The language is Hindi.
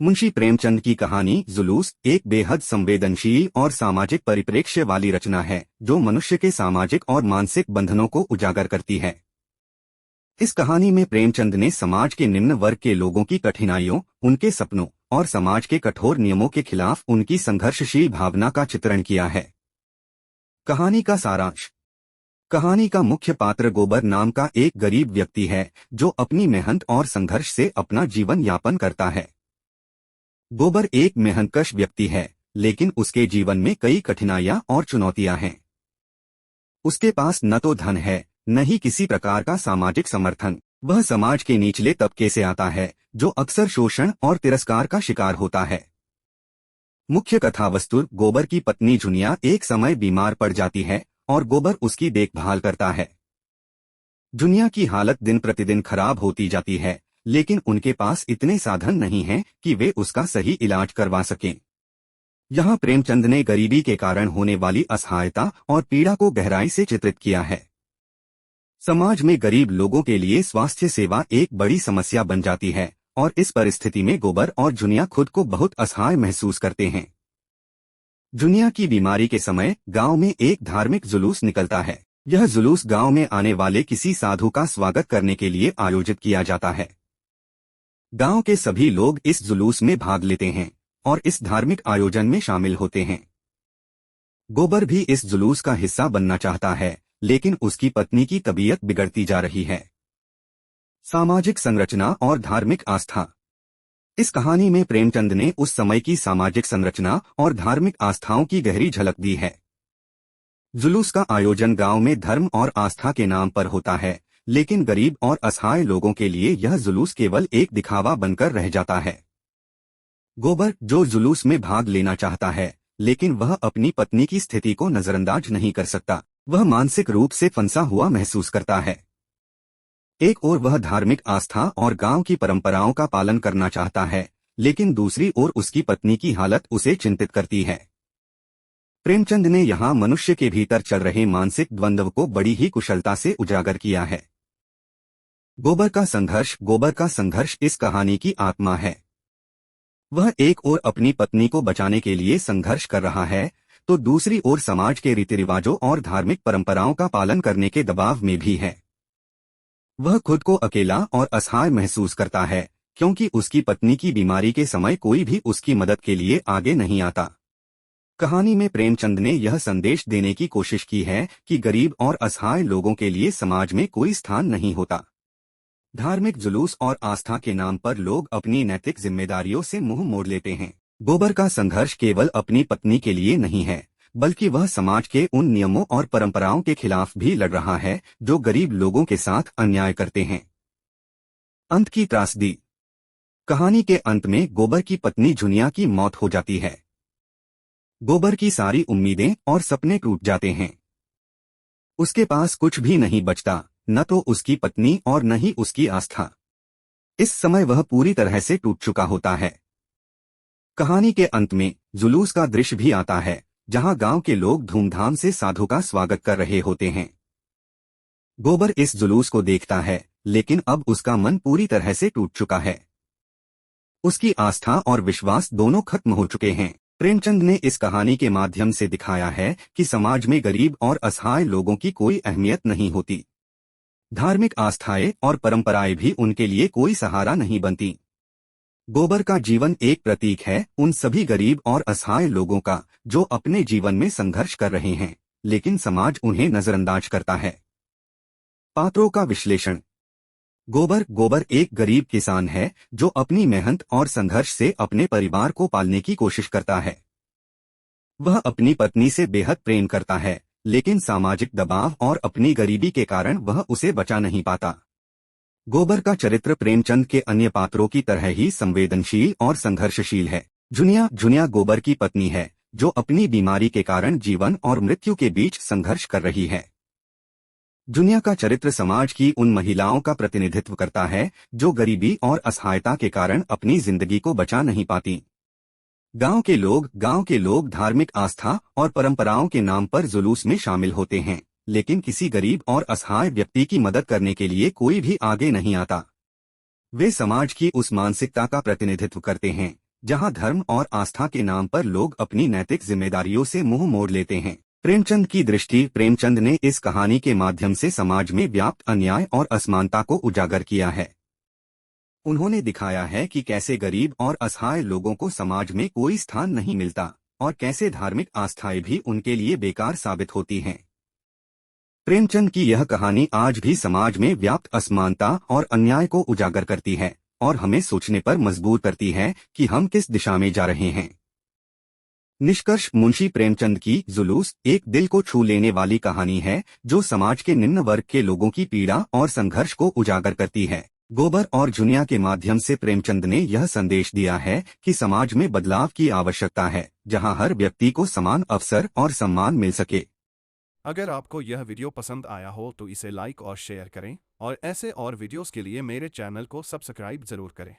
मुंशी प्रेमचंद की कहानी जुलूस एक बेहद संवेदनशील और सामाजिक परिप्रेक्ष्य वाली रचना है जो मनुष्य के सामाजिक और मानसिक बंधनों को उजागर करती है। इस कहानी में प्रेमचंद ने समाज के निम्न वर्ग के लोगों की कठिनाइयों, उनके सपनों और समाज के कठोर नियमों के खिलाफ उनकी संघर्षशील भावना का चित्रण किया है। कहानी का सारांश। कहानी का मुख्य पात्र गोबर नाम का एक गरीब व्यक्ति है जो अपनी मेहनत और संघर्ष से अपना जीवन यापन करता है। गोबर एक मेहनतकश व्यक्ति है, लेकिन उसके जीवन में कई कठिनाइयां और चुनौतियां हैं। उसके पास न तो धन है, न ही किसी प्रकार का सामाजिक समर्थन। वह समाज के निचले तबके से आता है जो अक्सर शोषण और तिरस्कार का शिकार होता है। मुख्य कथावस्तु गोबर की पत्नी जुनिया एक समय बीमार पड़ जाती है और गोबर उसकी देखभाल करता है। जुनिया की हालत दिन प्रतिदिन खराब होती जाती है, लेकिन उनके पास इतने साधन नहीं हैं कि वे उसका सही इलाज करवा सकें। यहाँ प्रेमचंद ने गरीबी के कारण होने वाली असहायता और पीड़ा को गहराई से चित्रित किया है। समाज में गरीब लोगों के लिए स्वास्थ्य सेवा एक बड़ी समस्या बन जाती है और इस परिस्थिति में गोबर और जुनिया खुद को बहुत असहाय महसूस करते हैं। जुनिया की बीमारी के समय गांव में एक धार्मिक जुलूस निकलता है। यह जुलूस गांव में आने वाले किसी साधु का स्वागत करने के लिए आयोजित किया जाता है। गांव के सभी लोग इस जुलूस में भाग लेते हैं और इस धार्मिक आयोजन में शामिल होते हैं। गोबर भी इस जुलूस का हिस्सा बनना चाहता है, लेकिन उसकी पत्नी की तबीयत बिगड़ती जा रही है। सामाजिक संरचना और धार्मिक आस्था। इस कहानी में प्रेमचंद ने उस समय की सामाजिक संरचना और धार्मिक आस्थाओं की गहरी झलक दी है। जुलूस का आयोजन गांव में धर्म और आस्था के नाम पर होता है, लेकिन गरीब और असहाय लोगों के लिए यह जुलूस केवल एक दिखावा बनकर रह जाता है। गोबर, जो जुलूस में भाग लेना चाहता है, लेकिन वह अपनी पत्नी की स्थिति को नजरअंदाज नहीं कर सकता। वह मानसिक रूप से फंसा हुआ महसूस करता है। एक ओर वह धार्मिक आस्था और गांव की परंपराओं का पालन करना चाहता है, लेकिन दूसरी ओर उसकी पत्नी की हालत उसे चिंतित करती है। प्रेमचंद ने यहाँ मनुष्य के भीतर चल रहे मानसिक द्वंद्व को बड़ी ही कुशलता से उजागर किया है। गोबर का संघर्ष इस कहानी की आत्मा है। वह एक ओर अपनी पत्नी को बचाने के लिए संघर्ष कर रहा है, तो दूसरी ओर समाज के रीति रिवाजों और धार्मिक परंपराओं का पालन करने के दबाव में भी है। वह खुद को अकेला और असहाय महसूस करता है, क्योंकि उसकी पत्नी की बीमारी के समय कोई भी उसकी मदद के लिए आगे नहीं आता। कहानी में प्रेमचंद ने यह संदेश देने की कोशिश की है कि गरीब और असहाय लोगों के लिए समाज में कोई स्थान नहीं होता। धार्मिक जुलूस और आस्था के नाम पर लोग अपनी नैतिक जिम्मेदारियों से मुंह मोड़ लेते हैं। गोबर का संघर्ष केवल अपनी पत्नी के लिए नहीं है, बल्कि वह समाज के उन नियमों और परंपराओं के खिलाफ भी लड़ रहा है जो गरीब लोगों के साथ अन्याय करते हैं। अंत की त्रासदी। कहानी के अंत में गोबर की पत्नी जुनिया की मौत हो जाती है। गोबर की सारी उम्मीदें और सपने टूट जाते हैं। उसके पास कुछ भी नहीं बचता, न तो उसकी पत्नी और न ही उसकी आस्था। इस समय वह पूरी तरह से टूट चुका होता है। कहानी के अंत में जुलूस का दृश्य भी आता है, जहां गांव के लोग धूमधाम से साधु का स्वागत कर रहे होते हैं। गोबर इस जुलूस को देखता है, लेकिन अब उसका मन पूरी तरह से टूट चुका है। उसकी आस्था और विश्वास दोनों खत्म हो चुके हैं। प्रेमचंद ने इस कहानी के माध्यम से दिखाया है कि समाज में गरीब और असहाय लोगों की कोई अहमियत नहीं होती। धार्मिक आस्थाएं और परंपराएं भी उनके लिए कोई सहारा नहीं बनती। गोबर का जीवन एक प्रतीक है उन सभी गरीब और असहाय लोगों का जो अपने जीवन में संघर्ष कर रहे हैं, लेकिन समाज उन्हें नजरअंदाज करता है। पात्रों का विश्लेषण। गोबर एक गरीब किसान है जो अपनी मेहनत और संघर्ष से अपने परिवार को पालने की कोशिश करता है। वह अपनी पत्नी से बेहद प्रेम करता है, लेकिन सामाजिक दबाव और अपनी गरीबी के कारण वह उसे बचा नहीं पाता। गोबर का चरित्र प्रेमचंद के अन्य पात्रों की तरह ही संवेदनशील और संघर्षशील है। जुनिया गोबर की पत्नी है जो अपनी बीमारी के कारण जीवन और मृत्यु के बीच संघर्ष कर रही है। जुनिया का चरित्र समाज की उन महिलाओं का प्रतिनिधित्व करता है जो गरीबी और असहायता के कारण अपनी जिंदगी को बचा नहीं पाती। गांव के लोग धार्मिक आस्था और परंपराओं के नाम पर जुलूस में शामिल होते हैं, लेकिन किसी गरीब और असहाय व्यक्ति की मदद करने के लिए कोई भी आगे नहीं आता। वे समाज की उस मानसिकता का प्रतिनिधित्व करते हैं जहां धर्म और आस्था के नाम पर लोग अपनी नैतिक जिम्मेदारियों से मुंह मोड़ लेते हैं। प्रेमचंद की दृष्टि। प्रेमचंद ने इस कहानी के माध्यम से समाज में व्याप्त अन्याय और असमानता को उजागर किया है। उन्होंने दिखाया है कि कैसे गरीब और असहाय लोगों को समाज में कोई स्थान नहीं मिलता और कैसे धार्मिक आस्थाएं भी उनके लिए बेकार साबित होती हैं। प्रेमचंद की यह कहानी आज भी समाज में व्याप्त असमानता और अन्याय को उजागर करती है और हमें सोचने पर मजबूर करती है कि हम किस दिशा में जा रहे हैं। निष्कर्ष। मुंशी प्रेमचंद की जुलूस एक दिल को छू लेने वाली कहानी है जो समाज के निम्न वर्ग के लोगों की पीड़ा और संघर्ष को उजागर करती है। गोबर और जुनिया के माध्यम से प्रेमचंद ने यह संदेश दिया है कि समाज में बदलाव की आवश्यकता है, जहां हर व्यक्ति को समान अवसर और सम्मान मिल सके। अगर आपको यह वीडियो पसंद आया हो तो इसे लाइक और शेयर करें और ऐसे और वीडियोस के लिए मेरे चैनल को सब्सक्राइब जरूर करें।